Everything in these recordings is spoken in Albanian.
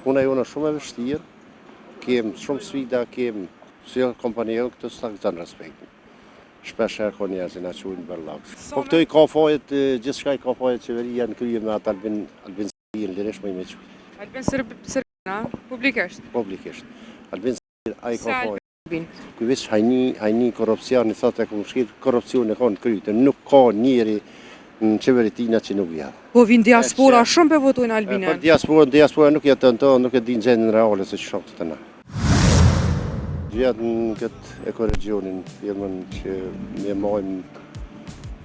Puna jona shumë e vështirë, kem shumë sfida, kem si kompania këtë s'ta gëzon respektin. Shpesh herë ka njerëz na quajnë bërllak. Po këto i ka fajet, gjithçka i ka fajet qeveria në krye me atë Albin Sirrin lirisht më i meq. Albin Sirrin, publikisht. Publikisht. Albin Sirrin ai ka fajet. Ky veç hajni korrupsioni thotë ku shkit korrupsioni ka në kryte, nuk ka njeri në qeveritina që nuk vjen. Po vin diaspora shumë për votojnë Albinën. Po diaspora nuk jeton to, nuk e din gjendjen reale se ç'është këtu na. Vjet në këtë ekoregionin, firmën që ne marrim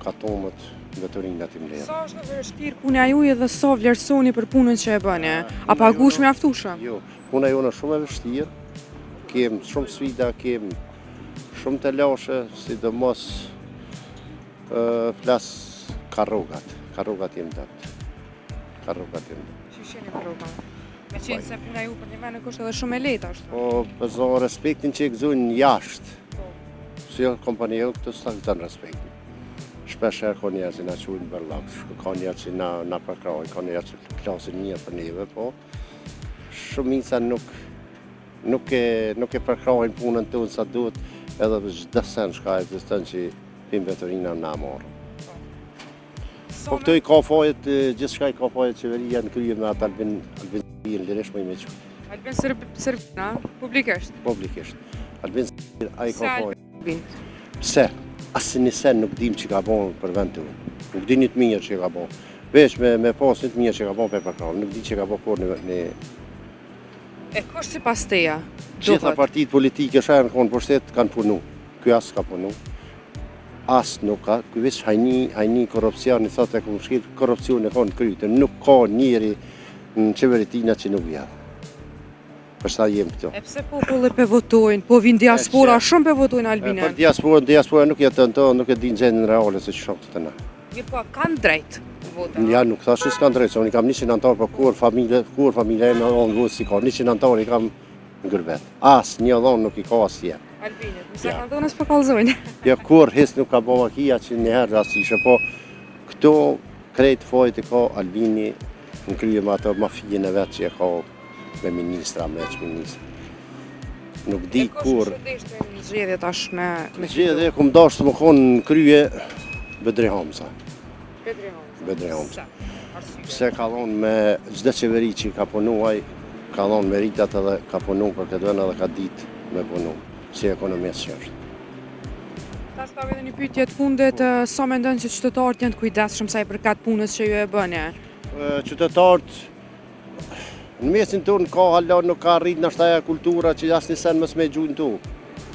katomët veterinë aty mbledh. Sa është e vështirë puna juaj dhe sa vlerësoni për punën që e bëni? A pagush mjaftueshëm? Jo, puna jona shumë e vështirë. Kem shumë sfida, kem shumë të lashe, sidomos flas karrogat jem dëpt. Që sheni karrogat? Me qenë se puna ju për një menë është edhe shumë e lehtë ashtu. Po, përzo respektin që e gëzojnë jashtë. Si kompania këtë s'ta gëzon respektin. Shpesh herë ka njerëz na quajnë bërllak, ka njerëz që na përkrajnë, ka njerëz që klasin mirë për neve, po shumica nuk e përkrajnë punën tonë sa duhet, edhe çdo sen shka ekziston që pim veterina na marrë. Po këto i ka fajet, gjithçka i ka fajet qeveria në krye me atë Albin Sirrin lirisht më i meq. Albin Sirrin, publikisht. Publikisht. Albin Sirrin ai ka fajet. Albin. Pse? Asnjë sen nuk dim që ka bon për vend tonë. Nuk dini të mirë që ka bon. Veç me pas të mirë që ka bon për përkrahje, nuk di që ka bon kur në E kush sipas teja? Gjitha partitë politike shajnë kanë pushtet kanë punu. Ky as ka punu. As nuk ka, ky veç hajni korrupsioni thotë ku shkit korrupsioni ka në kryte, nuk ka njeri në qeveritina që nuk vjen. Përsa jem këto. E pse populli pe votojnë, po vin diaspora shumë pe votojnë Albinën? Për diaspora nuk jeton to, nuk e din gjendjen reale se ç'është këtu na. Mirë po, kanë drejt vota. Ja, nuk thash se s'kan drejt, se unë kam 100 antar, po kur familja ime on vot si ka 100 antar i kam në gërbet. As një dhon nuk i ka asnjë. Albinët, mëse kanë dhënë s'po kallzojnë. Ja, kur hes nuk ka bë makia që një herë rastishe, po këto krejt fojt e ka Albini në krye me ato mafijën e vet që e ka me ministra, me ex-ministra. Nuk di kur. Zgjedhje tash me Zgjedhje kum dash të më konë në krye Bedri Hamza. Bedri Hamza. Pse ka thonë me çdo qeveri që ka punuaj, ka thonë meritat edhe ka punu për këtë vend edhe ka ditë me punu, si ekonomisë që është. Tash ka edhe një pyetje të fundit, sa mendon që qytetarët janë të kujdesshëm sa i përkat punës që ju e bëni? Qytetarët në mesin tonë ka hala nuk ka arrit nashtaja kultura që asnjë sen mos me gjujnë tu.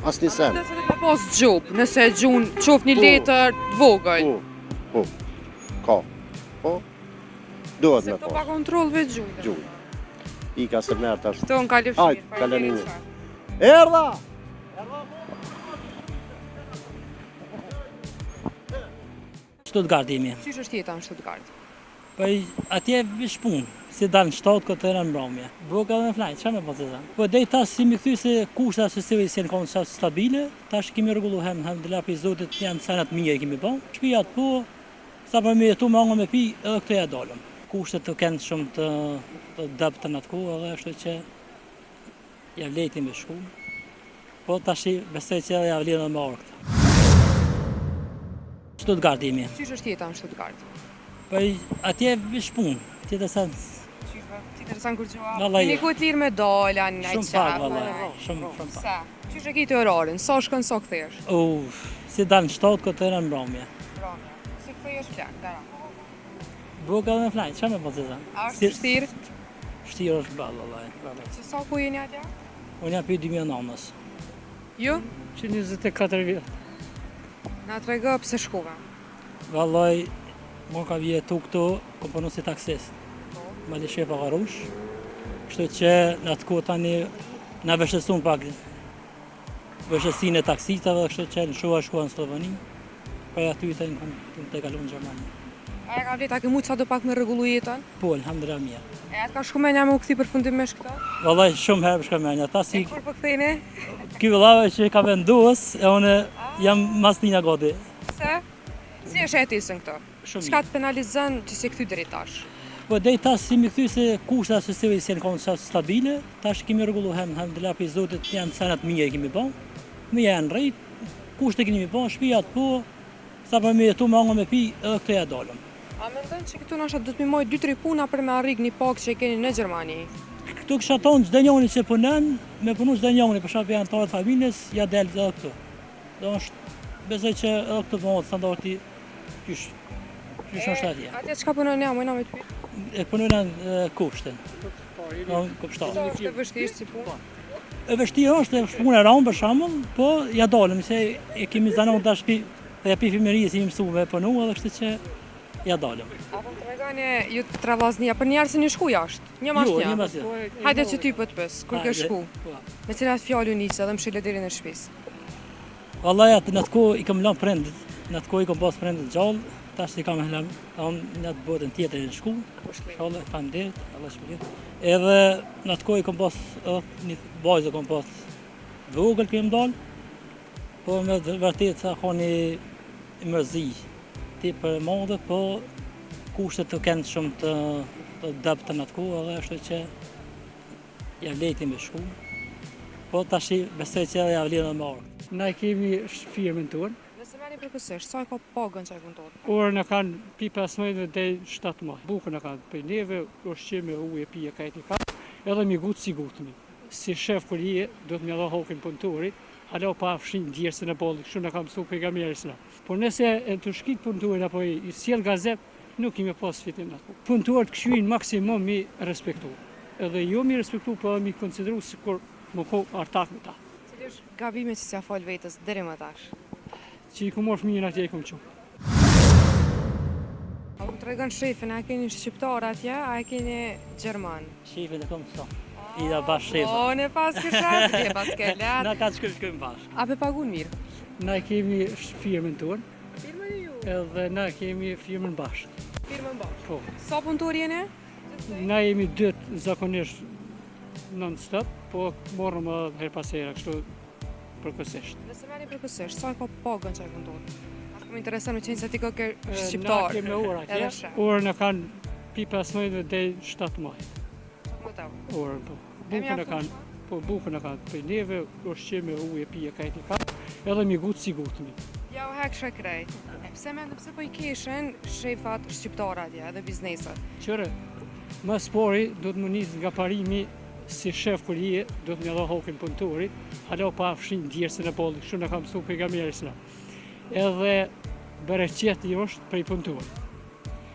Asnjë sen. Nëse ka pas gjup, nëse gjun qof një letër të vogël. Po. Ka. Po. Duhet me Se to pas. pa kontroll vetë gjun. Gjujnë. I ka se merë tash. Këto në kalifshirë. Hajt, kaleni një. Erdha! Stuttgart jemi. Qysh është jeta në Stuttgart? Po atje vish punë, si dalë në shtatë këtë era në mbrëmje. Boka dhe në flajtë, çfarë me po të thënë? Po deri tash si mi kthy se kushtet sociale janë kanë stabile, tash kemi rregullu alhamdulillah për Zotit janë sa të mirë kemi bën. Shtëpiat po, sa për me jetu me angë me pi, edhe këto ja dalëm. Kushtet të kanë shumë të dëpta në atë kohë, edhe ashtu që ja vlejti me shku. Po tash besoj që ja vlen më orë këtë. Stuttgart jemi. Qysh është jeta në Stuttgart? Po atje vish punë, tjetër sa Interesant kur gjua. Vallai. Një kohë të lirë me dola, një shumë pak vallai, shumë pak. Sa? Qysh e ke të orarin? Sa shkon sa kthesh? Si dalë në shtatë këtë era në mbrëmje. Si kthesh plan, dara. Boka dhe në flajtë, çfarë me po të thënë? A është vështirë? Vështirë është ballë vallai. Se sa ku jeni atje? Unë jam për 2009-s. Ju? Që 24 vjet. Na trego pse shkova. Vallai, më ka vjetu këtu, kom punu si taksist. Mali shefa ka rush. Kështu që në atë kohë tani na vështësuan pak vështësinë e taksistave, kështu që në shua në Sloveni. Po aty të kalon në Gjermani. A e ka vlet, a ke mujtë sa do pak me rregullu jetën? Po, alhamdulillah mirë. E atë ka shkumenja me u kthi përfundimisht këto? Vallai shumë herë shkëmenja. Ta si Kur po ktheni? ky vëllave që ka vendues, e unë jam masnina gati. Se? Si është jetisën këto? Shumë Çka të penalizon që si kthy deri tash? Po deri tash si mi kthy se kushtet e sesive janë kanë qenë stabile, tash kemi rregullu alhamdulillah për Zotit janë sanat mia kemi bën. Mia janë rrit, kushtet kemi bën, shtëpiat po, sa për me jetu me angë me pi, edhe këtë ja dalëm. A mendon që këtu nashta do të më moj 2-3 puna për me arrik një pak që e keni në Gjermani? Këtu kisha thonë çdo njëri që punon, me punu çdo njëri, për shkak janë anëtarët familjes, ja del edhe këtu. Do është besoj që edhe këtu bëhet standardi qysh është atje. Atje çka punon ja, më na me të pyet. E punojnë kushtin. Kuptoj. Është vështirë si punë. E vështirë është punë e rëndë për shembull, po ja dalëm se e kemi zanon tash pi dhe ja pi fëmijërisë si mësuve punu edhe kështu që ja dalëm. Apo më tregoni ju të travazni, për njerëz që shku jashtë. Një mas Jo, një një. mas. Hajde që ty po të pës, kur ke shku. Me cilat fjalë u nis edhe mshile deri në shtëpisë. Vallahi atë në atë kohë i kam lënë prindit, në atë kohë i kam pas prindit gjallë, tash i kam lënë në atë botën tjetër në shku. Inshallah, faleminderit, Allah shpëlit. Edhe në atë kohë i kam pas një vajzë kam pas vogël që më dal. Po me vërtet sa ka një mërzi ti për modë, po kushtet të kenë shumë të dëptë në atë kohë, edhe është që ja lejti me shku. Po tash besoj që ja vlen edhe më orë. Na kemi firmën tonë. Nëse merrni përkohësisht, sa e ka pagën çaj punëtor? Orën e kanë pi 15 deri 17. Bukën e kanë për neve, ushqime, ujë, pije, kajti ka. Edhe mi gutë si gutëmi. Si shef kur je, do të më dha hokin punëtorit, alo pa fshin djersën e bollit, kështu na ka mësuar pejgamberi sa. Por nëse e të shkit punëtorin apo i sjell gazet, nuk kemi pas fitim atë. Punëtorët këshuin maksimum mi respektu. Edhe jo mi respektu, po mi konsideru sikur më ko artak me ta. Cili është gabimi që s'ja fal vetës deri më tash? Që i ku morë fëmijën atje i kom qu. A më tregon shefin, a keni shqiptar atje, a e keni gjerman? Shifin e kom këto. I da bash shefa. O, në pas këshat, e pas ke Na lat. ka shkojmë bashkë. A pe pagun mirë? Na kemi firmën tonë, Firmën e ju. edhe na kemi firmën bashkë. Firmën bashkë. Po. Sa punëtor jeni? Na jemi dytë zakonisht non-stop, po morëm edhe her pas here, kështu përkohësisht. Nëse merrni përkohësisht, sa e ka pagën çaj punëtor? Tash më intereson me qenë se ti ka ke Na shqiptar. kemi orë Edhe atje. shef. Orën e kanë pi 15 deri 17. Më tau. Orën po. Bukën e kanë, po bukën e kanë për neve, ushqime, ujë, pije, kajti ka. Edhe mi gutë si gutëmi. Ja u hek shkrejt. Pse pse po i keshin shefat shqiptar atje edhe bizneset? Qëre, më spori do të më nisë nga parimi si shef kur je, do të më dha hokin punëtorit, alo pa fshin djersën e bollit, kështu na ka mësuar pejgamberi sa. Edhe bereqeti është prej punëtorit.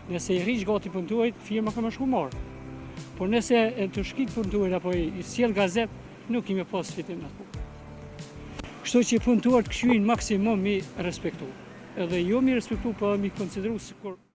Nëse i rrish gati punëtorit, firma ka më shku marë. Por nëse e të shkit punëtorit apo i sjell gazet, nuk kemi pas fitim në atë. Kështu që punëtorët këshuin maksimum mi respektu. Edhe jo mi respektu, po mi konsideru sikur